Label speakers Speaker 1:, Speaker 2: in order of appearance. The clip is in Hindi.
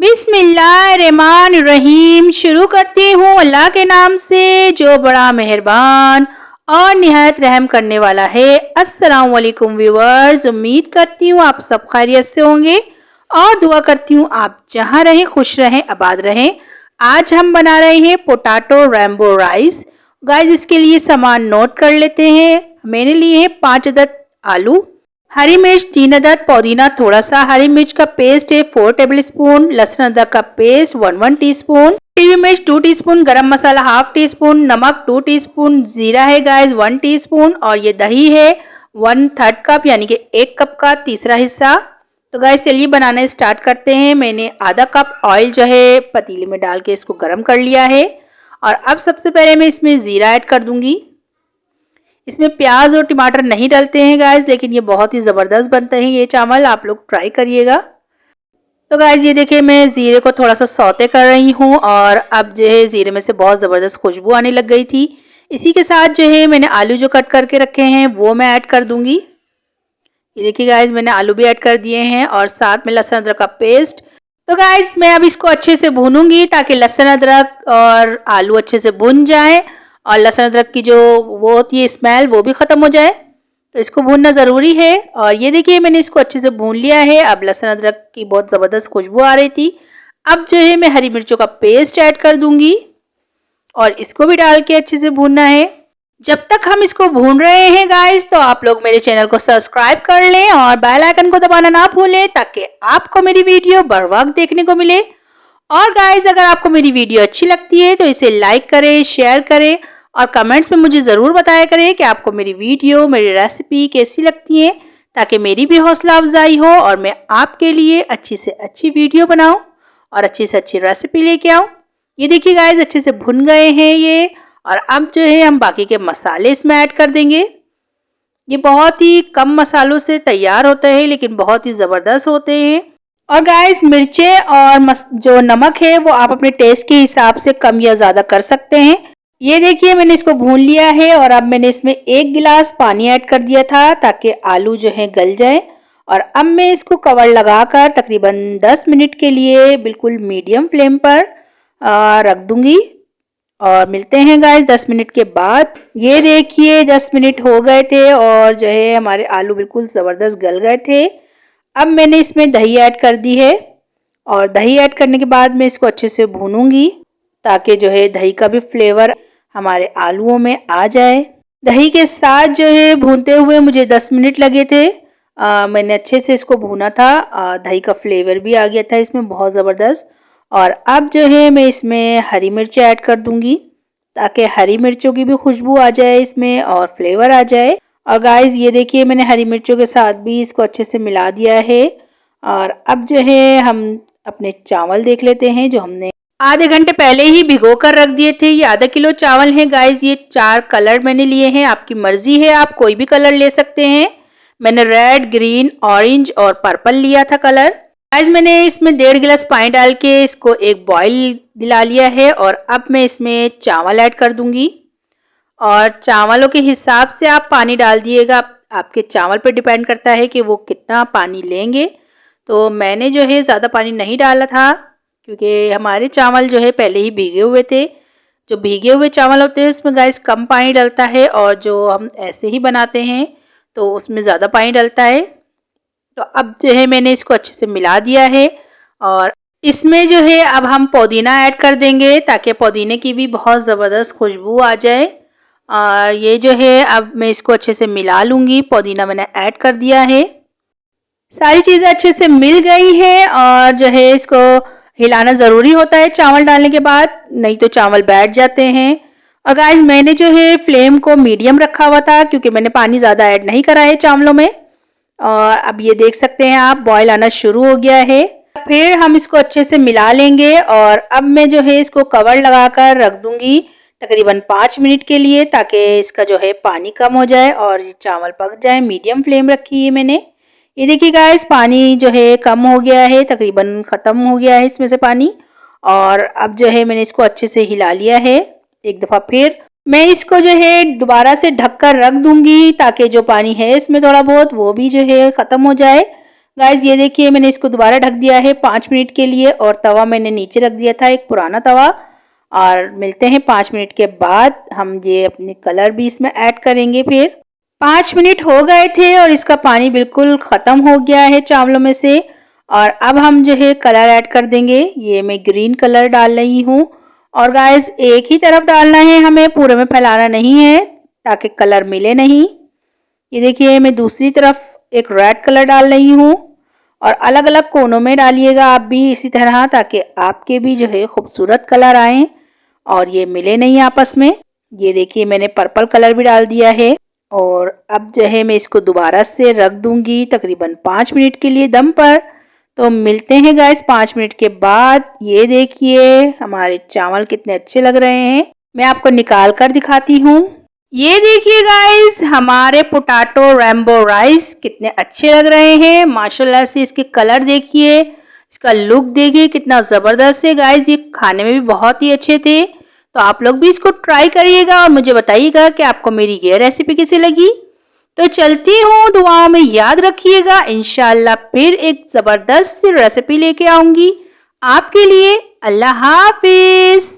Speaker 1: बिस्मिल्लाहिर्रहमानिर्रहीम। शुरू करती हूँ अल्लाह के नाम से जो बड़ा मेहरबान और निहायत रहम करने वाला है। अस्सलाम वालेकुम व्यूअर्स, उम्मीद करती हूँ आप सब खैरियत से होंगे और दुआ करती हूँ आप जहाँ रहें खुश रहें आबाद रहें। आज हम बना रहे हैं पोटैटो रैम्बो राइस। गाइस, इसके लिए सामान नोट कर लेते हैं। मैंने लिए हैं 5 अदद आलू, हरी मिर्च 3 अदद, पुदीना थोड़ा सा, हरी मिर्च का पेस्ट है 4 टेबल स्पून, लहसुन अदरक का पेस्ट 1 टीस्पून, पीली मिर्च 2 टीस्पून, गरम मसाला हाफ टी स्पून, नमक 2 टीस्पून, जीरा है गाइस 1 टीस्पून और ये दही है 1/3 कप यानी कि 1 कप का तीसरा हिस्सा। तो गाइस चलिए बनाना स्टार्ट करते हैं। मैंने आधा कप ऑयल जो है पतीले में डाल के इसको गर्म कर लिया है और अब सबसे पहले मैं इसमें जीरा ऐड कर दूंगी। इसमें प्याज और टमाटर नहीं डलते हैं गाइस, लेकिन ये बहुत ही ज़बरदस्त बनते हैं ये चावल, आप लोग ट्राई करिएगा। तो गाइस ये देखिए मैं ज़ीरे को थोड़ा सा सौते कर रही हूँ और अब जो है ज़ीरे में से बहुत ज़बरदस्त खुशबू आने लग गई थी। इसी के साथ जो है मैंने आलू जो कट करके रखे हैं वो मैं ऐड कर दूंगी। ये देखिए गाइस मैंने आलू भी ऐड कर दिए हैं और साथ में लहसुन अदरक का पेस्ट। तो गाइस मैं अब इसको अच्छे से भूनूंगी ताकि लहसुन अदरक और आलू अच्छे से भुन जाए और लहसुन अदरक की जो वो होती है स्मेल वो भी ख़त्म हो जाए। तो इसको भूनना ज़रूरी है और ये देखिए मैंने इसको अच्छे से भून लिया है। अब लहसुन अदरक की बहुत ज़बरदस्त खुशबू आ रही थी। अब जो है मैं हरी मिर्चों का पेस्ट ऐड कर दूंगी और इसको भी डाल के अच्छे से भूनना है। जब तक हम इसको भून रहे हैं गाइस, तो आप लोग मेरे चैनल को सब्सक्राइब कर लें और बेल आइकन को दबाना ना भूलें ताकि आपको मेरी वीडियो बर वक्त देखने को मिले। और गाइस अगर आपको मेरी वीडियो अच्छी लगती है तो इसे लाइक करें, शेयर करें और कमेंट्स में मुझे ज़रूर बताया करें कि आपको मेरी वीडियो, मेरी रेसिपी कैसी लगती है, ताकि मेरी भी हौसला अफजाई हो और मैं आपके लिए अच्छी से अच्छी वीडियो बनाऊं और अच्छी से अच्छी रेसिपी लेके आऊं। ये देखिए गाइस अच्छे से भुन गए हैं ये और अब जो है हम बाकी के मसाले इसमें ऐड कर देंगे। ये बहुत ही कम मसालों से तैयार होते हैं लेकिन बहुत ही ज़बरदस्त होते हैं। और गाइस मिर्चें और जो नमक है वो आप अपने टेस्ट के हिसाब से कम या ज़्यादा कर सकते हैं। ये देखिए मैंने इसको भून लिया है और अब मैंने इसमें 1 गिलास पानी ऐड कर दिया था ताकि आलू जो है गल जाए। और अब मैं इसको कवर लगाकर तकरीबन 10 मिनट के लिए बिल्कुल मीडियम फ्लेम पर रख दूंगी और मिलते हैं गाइस 10 मिनट के बाद। ये देखिए 10 मिनट हो गए थे और जो है हमारे आलू बिल्कुल ज़बरदस्त गल गए थे। अब मैंने इसमें दही ऐड कर दी है और दही ऐड करने के बाद मैं इसको अच्छे से भूनूंगी ताकि जो है दही का भी फ्लेवर हमारे आलूओं में आ जाए। दही के साथ जो है भूनते हुए मुझे 10 मिनट लगे थे। मैंने अच्छे से इसको भूना था, दही का फ्लेवर भी आ गया था इसमें बहुत ज़बरदस्त। और अब जो है मैं इसमें हरी मिर्च ऐड कर दूंगी ताकि हरी मिर्चों की भी खुशबू आ जाए इसमें और फ्लेवर आ जाए। और गाइस ये देखिए मैंने हरी मिर्चों के साथ भी इसको अच्छे से मिला दिया है। और अब जो है हम अपने चावल देख लेते हैं जो हमने आधे घंटे पहले ही भिगो कर रख दिए थे। ये आधा किलो चावल हैं गाइस। ये 4 कलर मैंने लिए हैं, आपकी मर्जी है आप कोई भी कलर ले सकते हैं। मैंने रेड, ग्रीन, ऑरेंज और पर्पल लिया था कलर। गाइस मैंने इसमें 1.5 गिलास पानी डाल के इसको एक बॉईल दिला लिया है और अब मैं इसमें चावल ऐड कर दूंगी और चावलों के हिसाब से आप पानी डाल दिएगा। आपके चावल पर डिपेंड करता है कि वो कितना पानी लेंगे। तो मैंने जो है ज़्यादा पानी नहीं डाला था क्योंकि हमारे चावल जो है पहले ही भीगे हुए थे। जो भीगे हुए चावल होते हैं उसमें गाइस कम पानी डलता है और जो हम ऐसे ही बनाते हैं तो उसमें ज़्यादा पानी डलता है। तो अब जो है मैंने इसको अच्छे से मिला दिया है और इसमें जो है अब हम पुदीना ऐड कर देंगे ताकि पुदीने की भी बहुत ज़बरदस्त खुशबू आ जाए। और ये जो है अब मैं इसको अच्छे से मिला लूँगी। पुदीना मैंने ऐड कर दिया है, सारी चीज़ें अच्छे से मिल गई है और जो है इसको हिलाना ज़रूरी होता है चावल डालने के बाद, नहीं तो चावल बैठ जाते हैं। और गाइस मैंने जो है फ्लेम को मीडियम रखा हुआ था क्योंकि मैंने पानी ज़्यादा ऐड नहीं करा है चावलों में। और अब ये देख सकते हैं आप बॉईल आना शुरू हो गया है। फिर हम इसको अच्छे से मिला लेंगे और अब मैं जो है इसको कवर लगाकर रख दूंगी तकरीबन 5 मिनट के लिए ताकि इसका जो है पानी कम हो जाए और ये चावल पक जाए। मीडियम फ्लेम रखी है मैंने। ये देखिए गाइस पानी जो है कम हो गया है, तकरीबन ख़त्म हो गया है इसमें से पानी। और अब जो है मैंने इसको अच्छे से हिला लिया है एक दफ़ा। फिर मैं इसको जो है दोबारा से ढककर रख दूंगी ताकि जो पानी है इसमें थोड़ा बहुत वो भी जो है ख़त्म हो जाए। गाइस ये देखिए मैंने इसको दोबारा ढक दिया है 5 मिनट के लिए और तवा मैंने नीचे रख दिया था, एक पुराना तवा। और मिलते हैं 5 मिनट के बाद। हम ये अपने कलर भी इसमें ऐड करेंगे। फिर 5 मिनट हो गए थे और इसका पानी बिल्कुल ख़त्म हो गया है चावलों में से। और अब हम जो है कलर ऐड कर देंगे। ये मैं ग्रीन कलर डाल रही हूँ और गाइस एक ही तरफ डालना है, हमें पूरे में फैलाना नहीं है ताकि कलर मिले नहीं। ये देखिए मैं दूसरी तरफ एक रेड कलर डाल रही हूँ और अलग अलग कोनों में डालिएगा आप भी इसी तरह, ताकि आपके भी जो है खूबसूरत कलर आए और ये मिले नहीं आपस में। ये देखिए मैंने पर्पल कलर भी डाल दिया है और अब जो है मैं इसको दोबारा से रख दूंगी तकरीबन 5 मिनट के लिए दम पर। तो मिलते हैं गाइस 5 मिनट के बाद। ये देखिए हमारे चावल कितने अच्छे लग रहे हैं, मैं आपको निकाल कर दिखाती हूँ। ये देखिए गाइस हमारे पोटैटो रेम्बो राइस कितने अच्छे लग रहे हैं माशाल्लाह से। इसके कलर देखिए, इसका लुक देखिए कितना ज़बरदस्त है गाइस। ये खाने में भी बहुत ही अच्छे थे। तो आप लोग भी इसको ट्राई करिएगा और मुझे बताइएगा कि आपको मेरी ये रेसिपी कैसी लगी। तो चलती हूँ, दुआओं में याद रखिएगा। इंशाल्लाह फिर एक ज़बरदस्त सी रेसिपी लेके आऊँगी आपके लिए। अल्लाह हाफिज़।